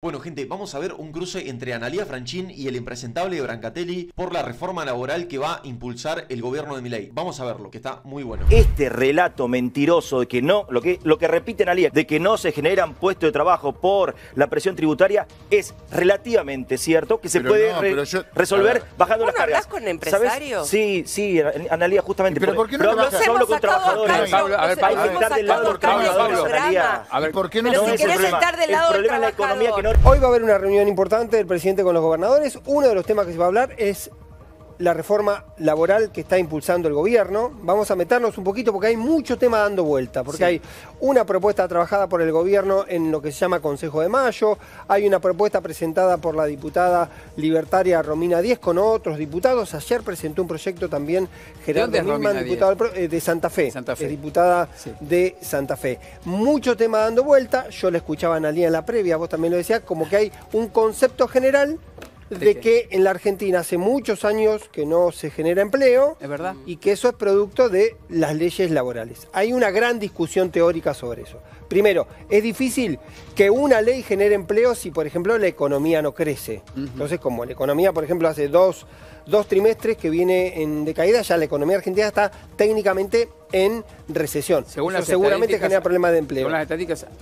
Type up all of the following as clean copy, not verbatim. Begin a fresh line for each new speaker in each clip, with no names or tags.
Bueno, gente, vamos a ver un cruce entre Analía Franchín y el impresentable Brancatelli por la reforma laboral que va a impulsar el gobierno de Milei. Vamos a verlo, que está muy bueno.
Este relato mentiroso de que no, lo que repite Analía, de que no se generan puestos de trabajo por la presión tributaria, es relativamente cierto que se puede resolver bajando las cargas.
¿Hablas con empresarios?
Sí, Analía, justamente.
¿Pero por qué no
hablo con trabajadores?
Hay
que estar del lado de los trabajadores, Analía.
A ver, ¿por qué no?
Pero si querés estar del lado del trabajador.
Hoy va a haber una reunión importante del presidente con los gobernadores. Uno de los temas que se va a hablar es la reforma laboral que está impulsando el gobierno. Vamos a meternos un poquito porque hay mucho tema dando vuelta, porque hay una propuesta trabajada por el gobierno en lo que se llama Consejo de Mayo, hay una propuesta presentada por la diputada libertaria Romina Díez con otros diputados. Ayer presentó un proyecto también Gerardo Milman, diputado de Santa Fe, es diputada de Santa Fe. Mucho tema dando vuelta. Yo le escuchaba a Analía en la previa, vos también lo decías, como que hay un concepto general de que en la Argentina hace muchos años que no se genera empleo,
¿es verdad?
Y que eso es producto de las leyes laborales. Hay una gran discusión teórica sobre eso. Primero, es difícil que una ley genere empleo si, por ejemplo, la economía no crece. Entonces, como la economía, por ejemplo, hace dos trimestres que viene en decaída, ya la economía argentina está técnicamente en recesión. Seguramente genera problemas de empleo.
Según las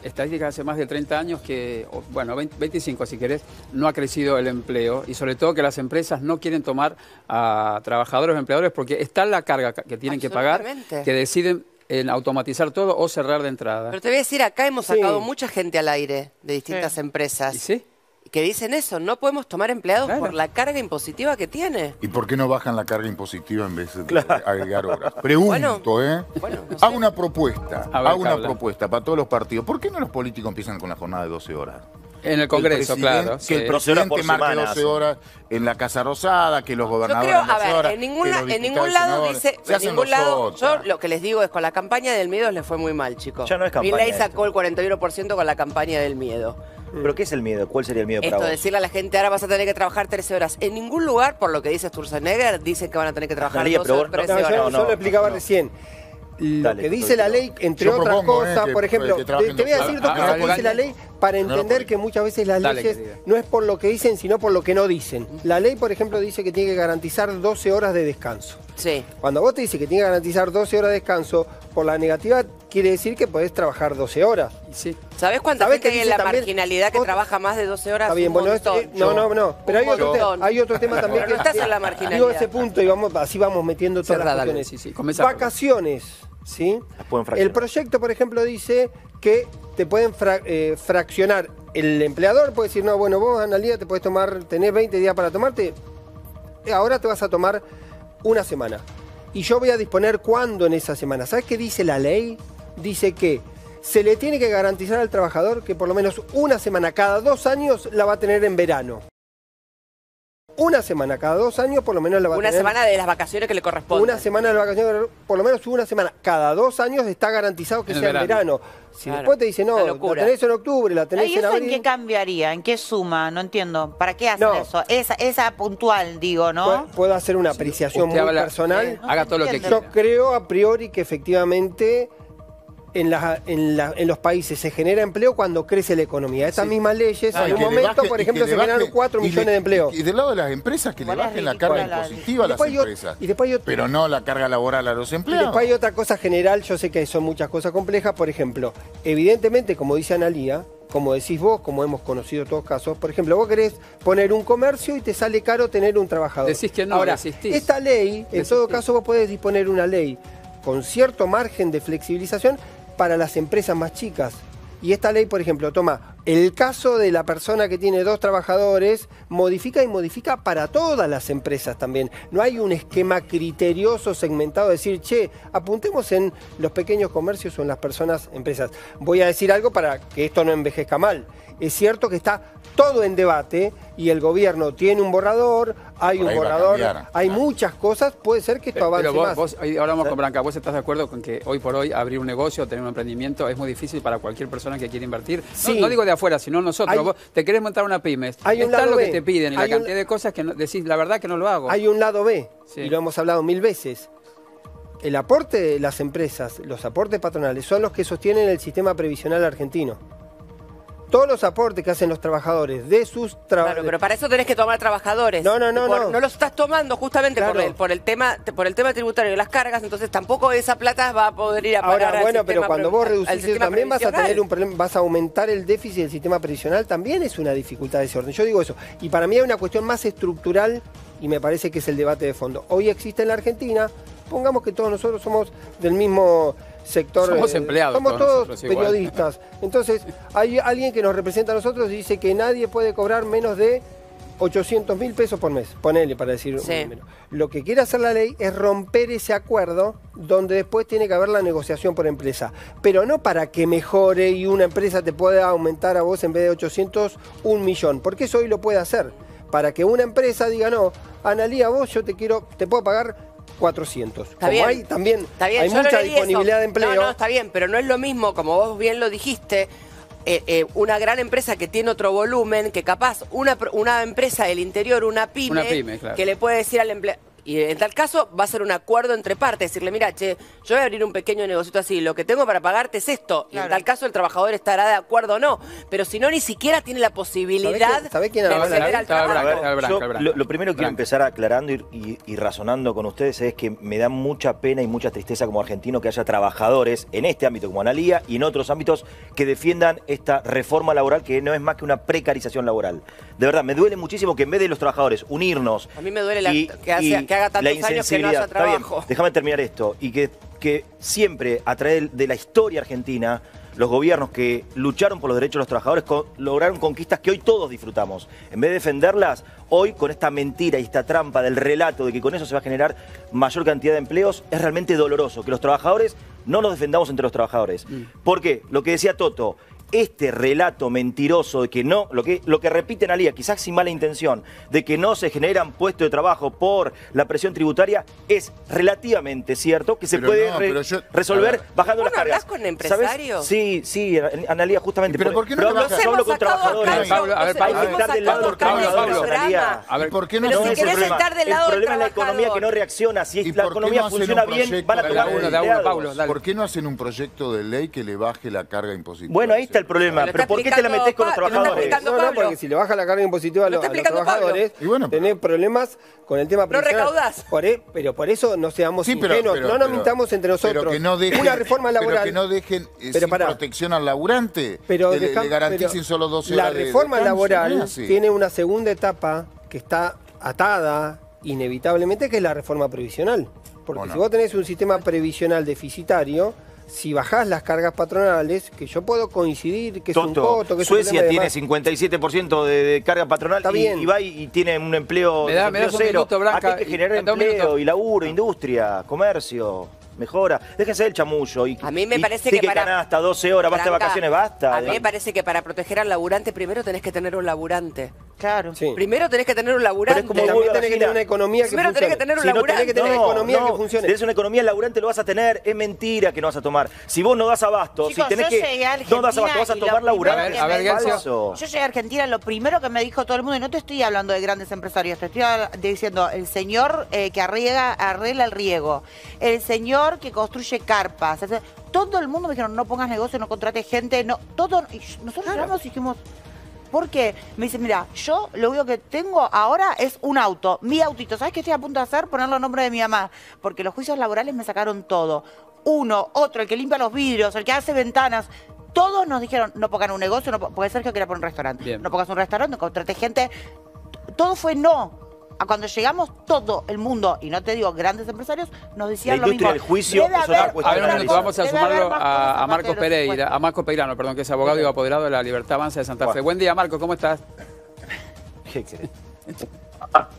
estadísticas hace más de 30 años que, bueno, 25 si querés, no ha crecido el empleo y sobre todo que las empresas no quieren tomar a trabajadores o empleadores porque está la carga que tienen que pagar, que deciden en automatizar todo o cerrar de entrada.
Pero te voy a decir, acá hemos sacado mucha gente al aire de distintas empresas.
¿Y sí?
Que dicen eso, no podemos tomar empleados por la carga impositiva que tiene.
¿Y por qué no bajan la carga impositiva en vez de agregar horas? Pregunto, hago una propuesta, para todos los partidos. ¿Por qué no los políticos empiezan con la jornada de 12 horas?
En el Congreso, claro.
Que el presidente marque 12 horas en la Casa Rosada, que los gobernadores
yo creo,
12 horas,
en ningún lado dice, yo lo que les digo es con la campaña del miedo les fue muy mal, chicos.
Ya no es campaña.
Milei sacó el 41% con la campaña del miedo.
¿Pero qué es el miedo? ¿Cuál sería el miedo para vos?
Decirle a la gente, ahora vas a tener que trabajar 13 horas. En ningún lugar, por lo que dice Sturzenegger, dicen que van a tener que trabajar 12 o 13 horas.
Yo lo explicaba recién. Lo que dice la ley, entre otras cosas, por ejemplo, te voy a decir dos cosas que dice la ley para entender que muchas veces las leyes no es por lo que dicen, sino por lo que no dicen. La ley, por ejemplo, dice que tiene que garantizar 12 horas de descanso.
Sí.
Cuando vos te dices que tiene que garantizar 12 horas de descanso, por la negativa quiere decir que podés trabajar 12 horas.
Sí.
¿Sabés cuánta gente hay en la marginalidad que trabaja más de 12 horas?
Está bien, bueno, no. Pero hay otro tema también que
no estás en la marginalidad.
Digo ese punto y así vamos metiendo todas las cuestiones. Vacaciones. ¿Sí? El proyecto, por ejemplo, dice que te pueden fraccionar. El empleador puede decir, no, bueno, vos, Analía, te podés tenés 20 días para tomarte, ahora te vas a tomar una semana. Y yo voy a disponer cuándo en esa semana. ¿Sabes qué dice la ley? Dice que se le tiene que garantizar al trabajador que por lo menos una semana cada 2 años la va a tener en verano. Una semana cada 2 años por lo menos la va a tener.
Una semana de las vacaciones que le corresponde.
Una semana de las vacaciones, por lo menos una semana cada 2 años está garantizado que sea en verano. Si después te dicen, no, la tenés en octubre, la tenés en abril.
¿En qué cambiaría? ¿En qué suma? No entiendo. ¿Para qué hacen eso? Esa puntual, digo, ¿no?
Puedo hacer una apreciación muy personal.
Haga todo lo que quiera.
Yo creo a priori que efectivamente en los países se genera empleo cuando crece la economía. Estas mismas leyes, en un momento, por ejemplo, se generaron 4 millones de empleos.
Y del lado de las empresas, que le bajen la carga impositiva a las empresas. Pero no la carga laboral a los empleados.
Y después hay otra cosa general, yo sé que son muchas cosas complejas. Por ejemplo, evidentemente, como dice Analía, como decís vos, como hemos conocido todos casos, por ejemplo, vos querés poner un comercio y te sale caro tener un trabajador.
Decís que no,
ahora,
resistís.
Esta ley, en todo caso, vos podés disponer una ley con cierto margen de flexibilización para las empresas más chicas. Y esta ley, por ejemplo, toma el caso de la persona que tiene 2 trabajadores, modifica para todas las empresas también. No hay un esquema criterioso, segmentado, de decir, che, apuntemos en los pequeños comercios o en las personas, empresas. Voy a decir algo para que esto no envejezca mal. Es cierto que está todo en debate y el gobierno tiene un borrador, hay un borrador, hay muchas cosas, puede ser que esto avance más.
Vos, ahora hablamos con Branca, ¿vos estás de acuerdo con que hoy por hoy abrir un negocio, tener un emprendimiento es muy difícil para cualquier persona que quiera invertir?
Sí.
No digo de afuera, sino nosotros. Vos te querés montar una pyme, está lo que te piden y la cantidad de cosas que decís, la verdad que no lo hago.
Hay un lado B, y lo hemos hablado 1000 veces. El aporte de las empresas, los aportes patronales, son los que sostienen el sistema previsional argentino. todos los aportes que hacen los trabajadores de sus trabajadores.
Claro, pero para eso tenés que tomar trabajadores.
No.
No los estás tomando justamente por el tema tributario de las cargas, entonces tampoco esa plata va a poder ir a pagar.
Ahora, bueno, pero cuando vos reducís eso también vas a tener un problema, vas a aumentar el déficit del sistema previsional, también es una dificultad de ese orden. Yo digo eso. Y para mí hay una cuestión más estructural y me parece que es el debate de fondo. Hoy existe en la Argentina, pongamos que todos nosotros somos del mismo sector,
somos empleados,
somos todos periodistas. Entonces, hay alguien que nos representa a nosotros y dice que nadie puede cobrar menos de 800.000 pesos por mes. Ponele para decir menos. Lo que quiere hacer la ley es romper ese acuerdo donde después tiene que haber la negociación por empresa. Pero no para que mejore y una empresa te pueda aumentar a vos en vez de 800, 1 millón. Porque eso hoy lo puede hacer. Para que una empresa diga, no, Analía, vos yo te puedo pagar 400.
Está bien.
Hay también hay mucha disponibilidad de empleo.
No, está bien, pero no es lo mismo, como vos bien lo dijiste, una gran empresa que tiene otro volumen, que capaz una empresa del interior, una pyme claro, que le puede decir al empleado. Y en tal caso va a ser un acuerdo entre partes, decirle, mira, che, yo voy a abrir un pequeño negocito así, lo que tengo para pagarte es esto. Claro. Y en tal caso el trabajador estará de acuerdo o no. Pero si no, ni siquiera tiene la posibilidad
¿Sabe quién acceder al
trabajo. Lo primero que quiero empezar aclarando y razonando con ustedes es que me da mucha pena y mucha tristeza como argentino que haya trabajadores en este ámbito como Analía y en otros ámbitos que defiendan esta reforma laboral que no es más que una precarización laboral. De verdad, me duele muchísimo que en vez de los trabajadores unirnos...
A mí me duele que haga tantos años que no haya trabajo.
Déjame terminar esto. Y que siempre, a través de la historia argentina, los gobiernos que lucharon por los derechos de los trabajadores lograron conquistas que hoy todos disfrutamos. En vez de defenderlas, hoy con esta mentira y esta trampa del relato de que con eso se va a generar mayor cantidad de empleos, es realmente doloroso que los trabajadores no nos defendamos entre los trabajadores. ¿Por qué? Lo que decía Toto, este relato mentiroso de que no, lo que repite Analía, quizás sin mala intención, de que no se generan puestos de trabajo por la presión tributaria, es relativamente cierto que se puede resolver bajando las cargas.
¿Hablas con empresarios?
¿Sabes? Sí, Analía, justamente.
¿Pero por qué no
hablo con trabajadores?
Hay que estar del lado de los trabajadores, Analía.
¿Por qué no
pero si querés estar del lado del trabajador.
El problema es la economía que no reacciona. Si la economía funciona bien, van a tomar empleados.
¿Por qué no hacen un proyecto de ley que le baje la carga impositiva?
Bueno, ahí está el problema, pero ¿por qué te la metés con los trabajadores?
No, porque si le baja la carga impositiva a los trabajadores, tenés problemas con el tema
previsional. No recaudás.
Pero por eso no seamos ingenuos, no nos mintamos entre nosotros.
Pero que no dejen, una reforma laboral. Pero que no dejen sin protección al laburante, le garanticen solo 12 horas de descanso.
La reforma laboral tiene una segunda etapa que está atada inevitablemente, que es la reforma previsional. Porque si vos tenés un sistema previsional deficitario, si bajás las cargas patronales, que yo puedo coincidir que es un costo, que
Suecia tiene 57% de carga patronal y va y tiene un empleo, cero. Acá hay que generar empleo y laburo, industria, comercio. Mejora, déjense del chamullo.
A mí me parece que
para hasta 12 horas, basta de vacaciones, basta.
A mí me parece que para proteger al laburante primero tenés que tener un laburante.
Claro.
Sí.
Primero tenés que tener un laburante.
Pero es como también tenés que tener una economía que funcione.
Tenés que tener un laburante.
Tenés que tener una economía que funcione.
Si tenés una economía, el laburante lo vas a tener. Es mentira que no vas a tomar. Si vos no das abasto,
chicos,
si tenés no das abasto, vas a tomar laburante.
A ver,
yo llegué a Argentina, lo primero que me dijo todo el mundo, y no te estoy hablando de grandes empresarios, te estoy diciendo el señor que arregla el riego, el señor que construye carpas. Todo el mundo me dijeron, no pongas negocio, no contrates gente, no, todo. Y nosotros llegamos y dijimos, ¿por qué? Me dice, mira, yo lo único que tengo ahora es un auto, mi autito. ¿Sabes qué estoy a punto de hacer? Ponerlo a nombre de mi mamá. Porque los juicios laborales me sacaron todo. Uno, otro, el que limpia los vidrios, el que hace ventanas. Todos nos dijeron, no pongan un negocio, porque Sergio quería poner un restaurante. Bien. No pongas un restaurante, no contrates gente. Todo fue no. Cuando llegamos, todo el mundo, y no te digo grandes empresarios, nos decían lo mismo.
La industria del juicio es una cuestión.
A ver, un minuto, vamos a sumarlo a Marco Pereira, a Marco Peirano, perdón, que es abogado y apoderado de la Libertad Avanza de Santa Fe. Buen día, Marco, ¿cómo estás?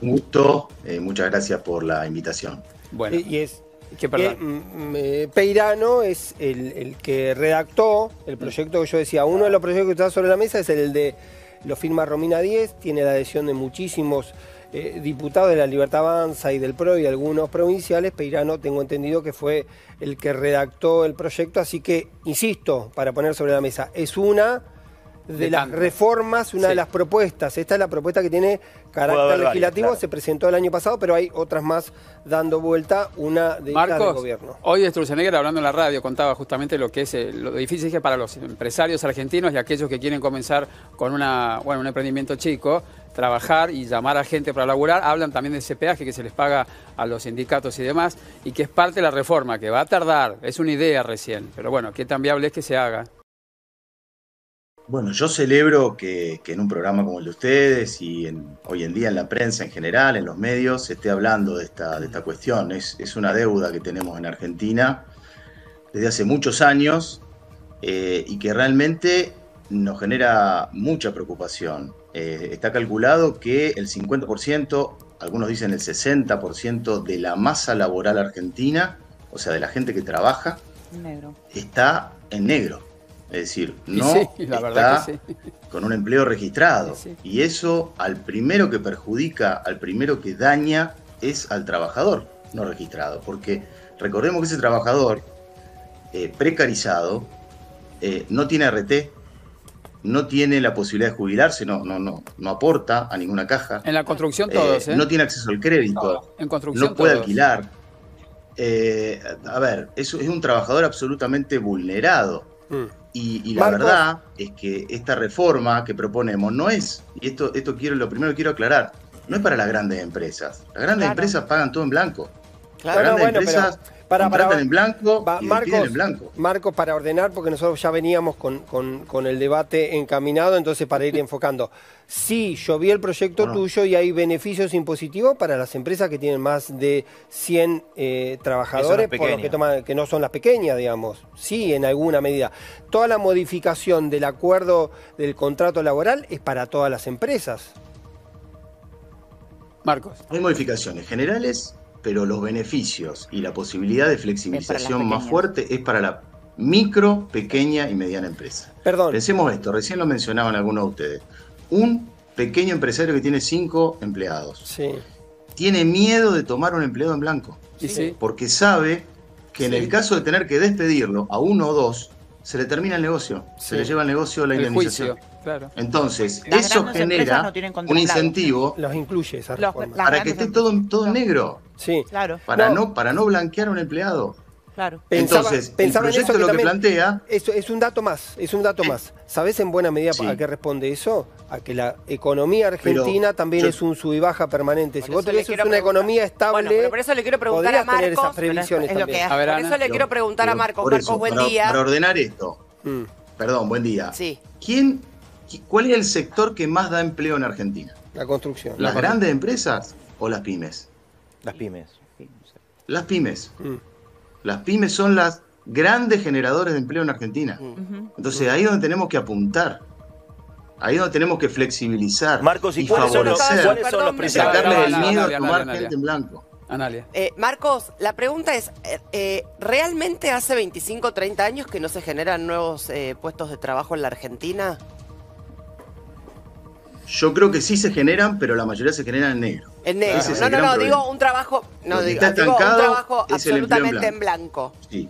Un gusto, muchas gracias por la invitación.
Bueno, Peirano es el que redactó el proyecto que yo decía. Uno de los proyectos que está sobre la mesa es el de, lo firma Romina Díez, tiene la adhesión de muchísimos diputados de la Libertad Avanza y del PRO y de algunos provinciales. Peirano, tengo entendido que fue el que redactó el proyecto, así que, insisto, para poner sobre la mesa, es una de las reformas, una de las propuestas. Esta es la propuesta que tiene carácter legislativo, se presentó el año pasado, pero hay otras más dando vuelta, una de
Marcos,
del gobierno.
Hoy Sturzenegger, hablando en la radio, contaba justamente lo que es lo difícil que es para los empresarios argentinos y aquellos que quieren comenzar con un emprendimiento chico, trabajar y llamar a gente para laburar. Hablan también de ese peaje que se les paga a los sindicatos y demás, y que es parte de la reforma, que va a tardar, es una idea recién, pero bueno, qué tan viable es que se haga.
Bueno, yo celebro que en un programa como el de ustedes y hoy en día en la prensa en general, en los medios, se esté hablando de esta cuestión. Es una deuda que tenemos en Argentina desde hace muchos años y que realmente nos genera mucha preocupación. Está calculado que el 50%, algunos dicen el 60% de la masa laboral argentina, o sea, de la gente que trabaja, está en negro. Es decir, no está con un empleo registrado. Y eso al primero que perjudica, al primero que daña, es al trabajador no registrado. Porque recordemos que ese trabajador precarizado no tiene RT, no tiene la posibilidad de jubilarse, no aporta a ninguna caja.
En la construcción todos,
no tiene acceso al crédito,
en construcción
no puede
todos.
alquilar. A ver, es un trabajador absolutamente vulnerado. Y la verdad es que esta reforma que proponemos no es, y esto lo primero que quiero aclarar, no es para las grandes empresas. Las grandes empresas pagan todo en blanco. Las grandes empresas contratan en blanco y piden en blanco.
Marcos, para ordenar, porque nosotros ya veníamos con el debate encaminado, entonces para ir enfocando. Sí, yo vi el proyecto tuyo y hay beneficios impositivos para las empresas que tienen más de 100 trabajadores, por lo que no son las pequeñas, digamos. Sí, en alguna medida. Toda la modificación del acuerdo del contrato laboral es para todas las empresas.
Marcos.
Hay modificaciones generales, pero los beneficios y la posibilidad de flexibilización más fuerte es para la micro, pequeña y mediana empresa.
Perdón.
Pensemos esto, recién lo mencionaban algunos de ustedes. Un pequeño empresario que tiene 5 empleados tiene miedo de tomar un empleado en blanco, porque sabe que en el caso de tener que despedirlo a 1 o 2, se le termina el negocio, se le lleva el negocio la indemnización.
Claro.
Entonces, eso genera un incentivo
los incluye esa
para que esté todo en negro.
Sí.
Claro.
Para no blanquear a un empleado.
Claro.
Entonces, el proyecto
que
lo que plantea...
Es un dato más, más. ¿Sabés en buena medida a qué responde eso? A que la economía argentina también es un sub y baja permanente. Si vos tenés una economía estable,
pero por eso le quiero preguntar a Marcos,
tener esas previsiones también.
Por eso le quiero preguntar a Marcos. Marcos, buen día.
Para ordenar esto, perdón, buen día.
Sí.
¿Cuál es el sector que más da empleo en Argentina?
La construcción.
¿Las grandes empresas o las pymes?
Las pymes.
Las pymes. Las pymes son las grandes generadores de empleo en Argentina. Entonces ahí es donde tenemos que apuntar. Ahí es donde tenemos que flexibilizar.
Marcos, ¿y cuáles son los principales?
Sacarle el miedo a tomar gente en blanco.
Analia.
Marcos, la pregunta es, ¿realmente hace 25 o 30 años que no se generan nuevos puestos de trabajo en la Argentina?
Yo creo que sí se generan, pero la mayoría se generan en negro.
En negro. No, digo un trabajo, digo un trabajo absolutamente en blanco.
Sí,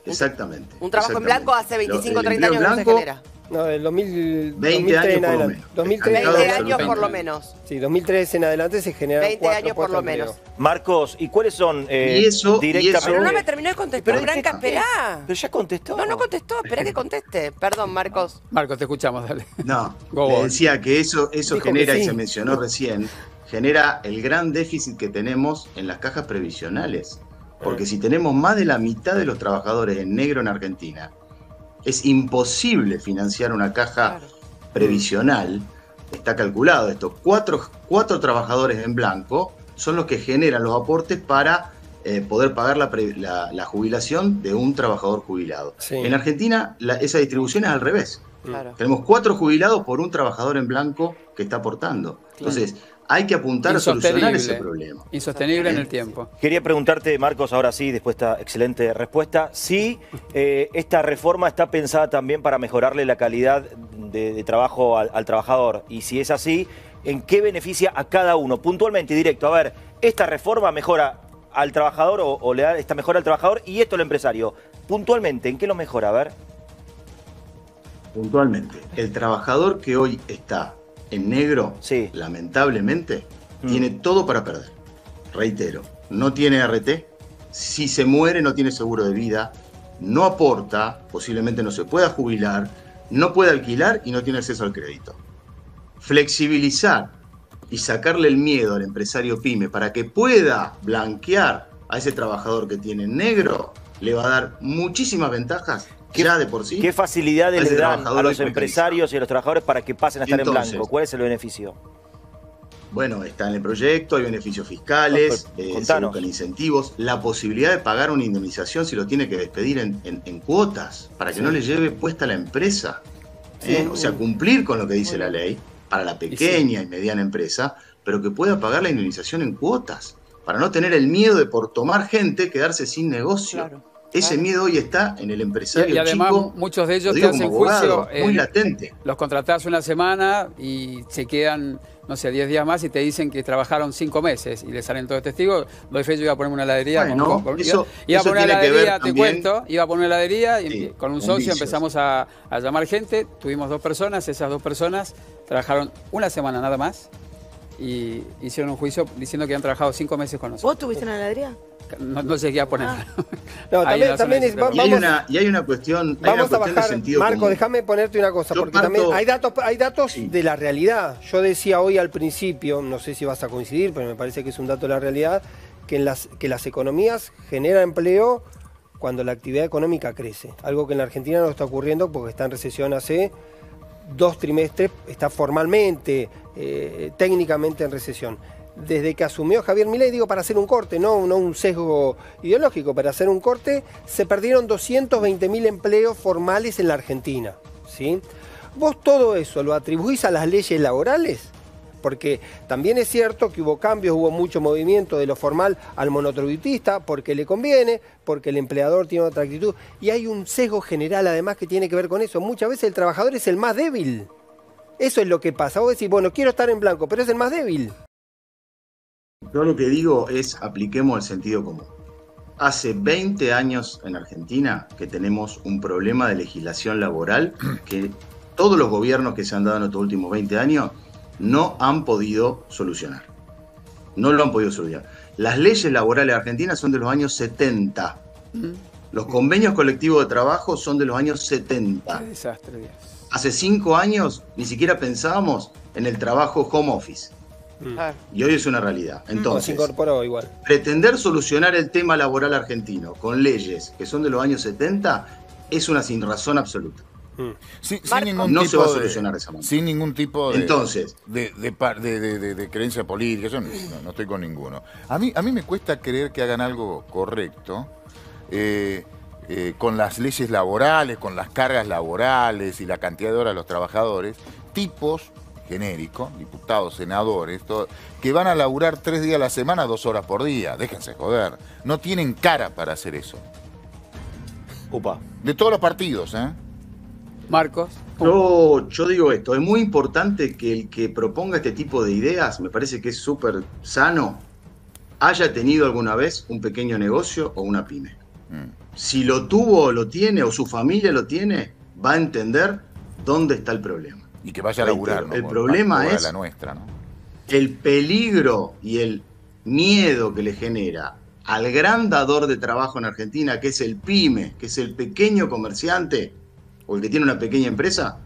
exactamente.
Un trabajo en blanco hace 25 o 30 años que no se genera.
No, del
20 años por lo menos.
20 años por lo menos.
Sí, 2003 en adelante se generan
20 años por lo menos.
Marcos, ¿y cuáles son
directamente?
Pero no me terminó de contestar, Branca, esperá.
Pero ya contestó.
No contestó, esperá que conteste. Perdón, Marcos.
Marcos, te escuchamos, dale.
No, le decía que eso genera, y se mencionó recién, genera el gran déficit que tenemos en las cajas previsionales. Porque si tenemos más de la mitad de los trabajadores en negro en Argentina, es imposible financiar una caja previsional. Está calculado esto. Cuatro trabajadores en blanco son los que generan los aportes para poder pagar la jubilación de un trabajador jubilado. En Argentina esa distribución es al revés. Tenemos 4 jubilados por un trabajador en blanco que está aportando. Entonces, hay que apuntar a solucionar ese problema.
Insostenible en el tiempo.
Quería preguntarte, Marcos, ahora sí, después de esta excelente respuesta, si esta reforma está pensada también para mejorarle la calidad de trabajo al trabajador. Y si es así, ¿en qué beneficia a cada uno? Puntualmente y directo. A ver, esta reforma mejora al trabajador o le da esta mejora al trabajador y esto al empresario. Puntualmente, ¿en qué lo mejora? A ver.
Puntualmente, el trabajador que hoy está en negro, lamentablemente, tiene todo para perder. Reitero, no tiene RT, si se muere no tiene seguro de vida, no aporta, posiblemente no se pueda jubilar, no puede alquilar y no tiene acceso al crédito. Flexibilizar y sacarle el miedo al empresario pyme para que pueda blanquear a ese trabajador que tiene en negro, le va a dar muchísimas ventajas ya de por sí.
¿Qué facilidades le dan a los empresarios y a los trabajadores para que pasen a estar en blanco? ¿Cuál es el beneficio?
Bueno, está en el proyecto, hay beneficios fiscales, se buscan incentivos, la posibilidad de pagar una indemnización si lo tiene que despedir en cuotas, para que no le lleve puesta la empresa. O sea, cumplir con lo que dice la ley para la pequeña y mediana empresa, pero que pueda pagar la indemnización en cuotas, para no tener el miedo de por tomar gente quedarse sin negocio. Ese miedo hoy está en el empresario
y además,
chico.
Muchos de ellos te hacen juicio.
Muy latente.
Los contratás una semana y se quedan, no sé, 10 días más y te dicen que trabajaron 5 meses y le salen todos testigos. Doy fe, yo iba a ponerme una heladería.
Bueno,
iba a poner una heladería, te cuento. Iba a poner una heladería y con un socio empezamos a llamar gente. Tuvimos 2 personas. Esas 2 personas trabajaron una semana nada más y hicieron un juicio diciendo que habían trabajado 5 meses con nosotros.
¿Vos tuviste una heladería?
No llegué a poner.
No, también es,
y hay una cuestión.
Vamos a bajar, Marco, déjame ponerte una cosa, porque también hay datos de la realidad. Yo decía hoy al principio, no sé si vas a coincidir, pero me parece que es un dato de la realidad, que las economías generan empleo cuando la actividad económica crece. Algo que en la Argentina no está ocurriendo porque está en recesión hace 2 trimestres, está formalmente, técnicamente en recesión. Desde que asumió Javier Milei, digo, para hacer un corte, no un sesgo ideológico, para hacer un corte, se perdieron 220.000 empleos formales en la Argentina, ¿sí? ¿Vos todo eso lo atribuís a las leyes laborales? Porque también es cierto que hubo cambios, hubo mucho movimiento de lo formal al monotributista, porque le conviene, porque el empleador tiene otra actitud, y hay un sesgo general además que tiene que ver con eso. Muchas veces el trabajador es el más débil. Eso es lo que pasa. Vos decís, bueno, quiero estar en blanco, pero es el más débil.
Yo lo que digo es, apliquemos el sentido común. Hace 20 años en Argentina que tenemos un problema de legislación laboral que todos los gobiernos que se han dado en estos últimos 20 años no han podido solucionar. No lo han podido solucionar. Las leyes laborales argentinas son de los años 70. Los convenios colectivos de trabajo son de los años 70.
Qué desastre.
Hace 5 años ni siquiera pensábamos en el trabajo home office. Y hoy es una realidad. Entonces,
se incorporó igual.
Pretender solucionar el tema laboral argentino con leyes que son de los años 70 es una sinrazón absoluta.
No
se va a solucionar de esa manera.
Sin ningún tipo de,
entonces,
de creencia política. Yo no estoy con ninguno. A mí me cuesta creer que hagan algo correcto con las leyes laborales, con las cargas laborales y la cantidad de horas de los trabajadores, tipos genérico, diputados, senadores, que van a laburar 3 días a la semana, 2 horas por día. Déjense joder. No tienen cara para hacer eso. De todos los partidos, ¿eh?
Marcos.
Yo digo esto, es muy importante que el que proponga este tipo de ideas, me parece que es súper sano, haya tenido alguna vez un pequeño negocio o una pyme. Si lo tuvo o lo tiene, o su familia lo tiene, va a entender dónde está el problema.
Y que vaya a laburar, ¿no?
El problema es
la nuestra, ¿no?
El peligro y el miedo que le genera al gran dador de trabajo en Argentina, que es el pyme, que es el pequeño comerciante o el que tiene una pequeña empresa,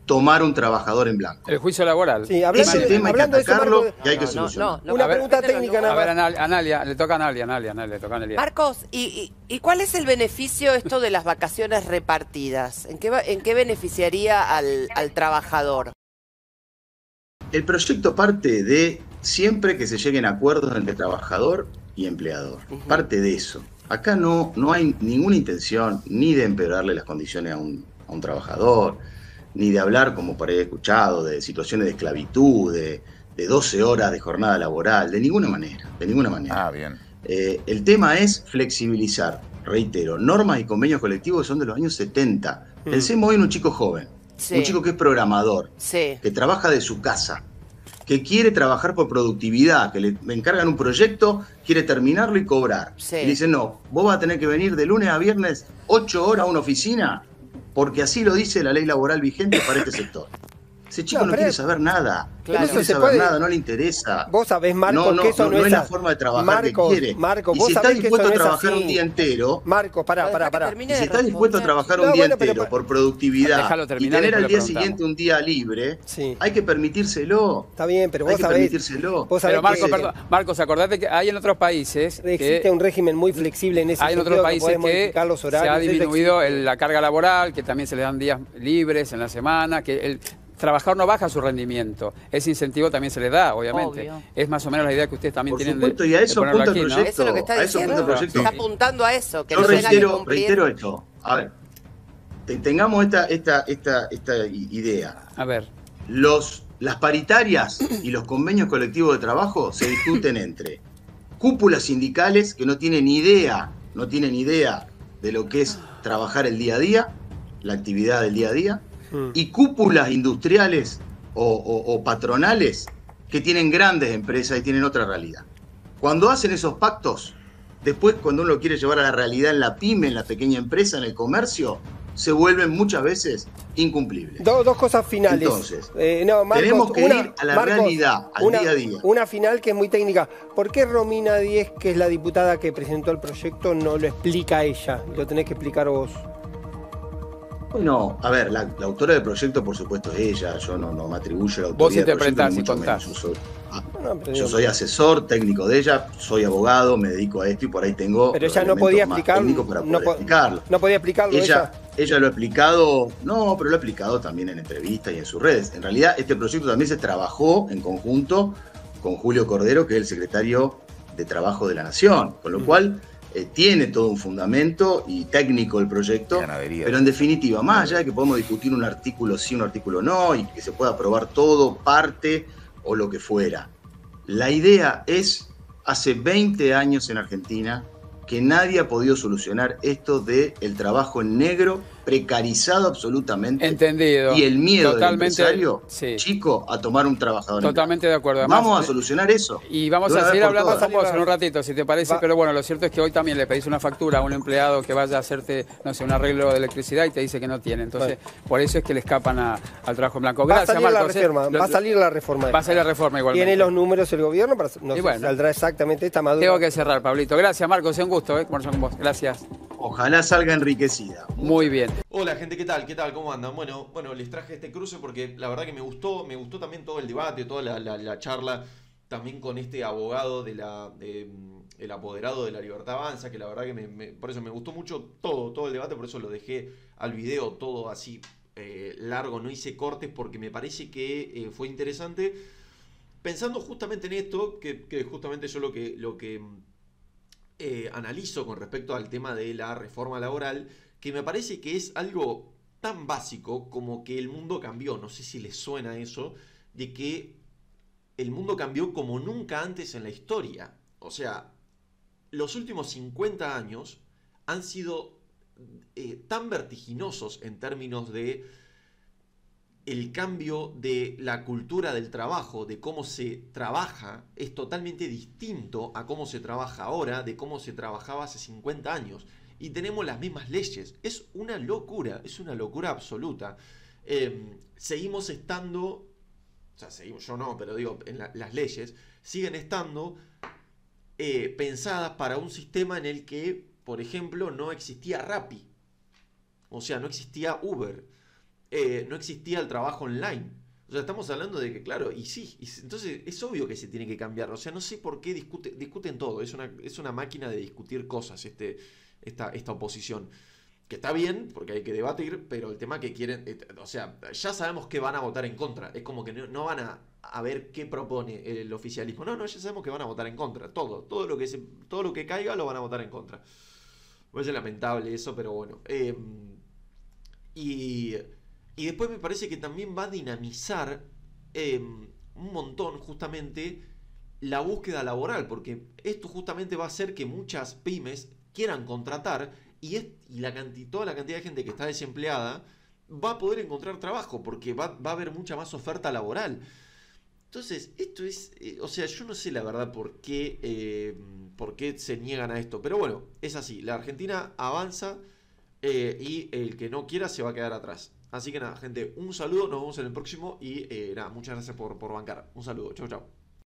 tomar un trabajador en blanco.
El juicio laboral.
Sí, ese tema hay que
atacarlo y hay que solucionarlo.
Una pregunta técnica nada más.
A ver, Analia, le toca a Analia, le toca a Analia.
Marcos, ¿y cuál es el beneficio esto de las vacaciones repartidas? ¿En qué beneficiaría al trabajador?
El proyecto parte de siempre que se lleguen a acuerdos entre trabajador y empleador. Parte de eso. Acá no hay ninguna intención ni de empeorarle las condiciones a un trabajador, ni de hablar, como por ahí he escuchado, de situaciones de esclavitud, de 12 horas de jornada laboral, de ninguna manera.
Ah, bien.
El tema es flexibilizar, reitero, normas y convenios colectivos que son de los años 70. Pensemos hoy en un chico joven, un chico que es programador, que trabaja de su casa, que quiere trabajar por productividad, que le encargan un proyecto, quiere terminarlo y cobrar. Y le dicen, no, vos vas a tener que venir de lunes a viernes 8 horas a una oficina porque así lo dice la ley laboral vigente para este sector. Ese chico no quiere saber nada.
Claro.
No quiere saber nada, no le interesa.
Vos sabés, Marco, que eso no
es la forma de trabajar que quiere.
Marco,
y
vos
si
sabés
estás dispuesto
que eso
a
no
trabajar un día entero,
Marco, pará.
Y si estás dispuesto a trabajar un día entero por productividad y tener al día siguiente un día libre, hay que permitírselo.
Está bien, pero vos
sabés. Permitírselo.
Pero Marcos, acordate que hay en otros países
existe un régimen muy flexible en ese
sentido. Hay en otros países que
los horarios,
se ha disminuido la carga laboral, que también se le dan días libres en la semana, que el trabajador no baja su rendimiento. Ese incentivo también se le da, obviamente.
Obvio.
Es más o menos la idea que ustedes también tienen
de y a eso apunta el proyecto.
Eso es lo que está diciendo. Está apuntando a eso. Que
yo reitero esto. A ver, tengamos esta idea.
A ver.
Las paritarias y los convenios colectivos de trabajo se discuten entre cúpulas sindicales que no tienen idea de lo que es trabajar el día a día, la actividad del día a día, y cúpulas industriales o patronales que tienen grandes empresas y tienen otra realidad. Cuando hacen esos pactos, después cuando uno lo quiere llevar a la realidad en la pyme, en la pequeña empresa, en el comercio, se vuelven muchas veces incumplibles.
Dos cosas finales.
Entonces,
Marcos,
tenemos que ir a la realidad, al día a día.
Una final que es muy técnica. ¿Por qué Romina Díez, que es la diputada que presentó el proyecto, no lo explica ella? Lo tenés que explicar vos.
Bueno, a ver, la autora del proyecto, por supuesto, es ella. Yo no me atribuyo la autoría.
Vos interpretás y contás.
Yo soy asesor técnico de ella, soy abogado, me dedico a esto y por ahí tengo.
Pero ella no podía explicarlo.
Explicarlo.
No podía explicarlo ella.
Ella lo ha explicado, pero lo ha explicado también en entrevistas y en sus redes. En realidad, este proyecto también se trabajó en conjunto con Julio Cordero, que es el secretario de Trabajo de la Nación, con lo cual tiene todo un fundamento y técnico el proyecto, pero en definitiva, más allá de que podemos discutir un artículo sí, un artículo no, y que se pueda aprobar todo, parte o lo que fuera, la idea es, hace 20 años en Argentina, que nadie ha podido solucionar esto del trabajo en negro, precarizado absolutamente.
Entendido.
Y el miedo del empresario, chico, a tomar un trabajador.
Totalmente de acuerdo. Además,
vamos a solucionar eso.
Y vamos a seguir hablando en un ratito, si te parece. Pero bueno, lo cierto es que hoy también le pedís una factura a un empleado que vaya a hacerte, no sé, un arreglo de electricidad y te dice que no tiene. Entonces, por eso es que le escapan al trabajo en blanco. Gracias, Marcos.
Va a salir la reforma.
Va a salir la reforma igualmente.
Tiene los números el gobierno, pero no sé si saldrá exactamente esta madura.
Tengo que cerrar, Pablito. Gracias, Marcos. Es un gusto conversar con vos. Gracias.
Ojalá salga enriquecida.
Muy bien.
Hola gente, ¿qué tal? ¿Cómo andan? Bueno, les traje este cruce porque la verdad que me gustó también todo el debate, toda la charla, también con este abogado el apoderado de La Libertad Avanza, que la verdad que por eso me gustó mucho todo el debate, por eso lo dejé al video todo así largo, no hice cortes porque me parece que fue interesante, pensando justamente en esto, que justamente yo lo que analizo con respecto al tema de la reforma laboral, que me parece que es algo tan básico como que el mundo cambió. No sé si les suena eso, de que el mundo cambió como nunca antes en la historia. O sea, los últimos 50 años han sido tan vertiginosos en términos de el cambio de la cultura del trabajo, de cómo se trabaja, es totalmente distinto a cómo se trabaja ahora, de cómo se trabajaba hace 50 años. Y tenemos las mismas leyes. Es una locura absoluta. Seguimos estando, o sea, yo no, pero digo, las leyes siguen estando pensadas para un sistema en el que, por ejemplo, no existía Rappi. O sea, no existía Uber. No existía el trabajo online. O sea, estamos hablando de que, claro, entonces es obvio que se tiene que cambiar. O sea, no sé por qué discuten todo. Es una máquina de discutir cosas esta oposición. Que está bien, porque hay que debatir, pero el tema que quieren, o sea, ya sabemos que van a votar en contra. Es como que no van a ver qué propone el oficialismo. No, ya sabemos que van a votar en contra. Todo lo que caiga lo van a votar en contra. Me parece lamentable eso, pero bueno. Y después me parece que también va a dinamizar un montón justamente la búsqueda laboral, porque esto justamente va a hacer que muchas pymes quieran contratar y toda la cantidad de gente que está desempleada va a poder encontrar trabajo, porque va a haber mucha más oferta laboral. Entonces, esto es, o sea, yo no sé la verdad por qué se niegan a esto, pero bueno, es así, la Argentina avanza y el que no quiera se va a quedar atrás. Así que nada, gente, un saludo, nos vemos en el próximo y nada, muchas gracias por bancar. Un saludo, chau chau.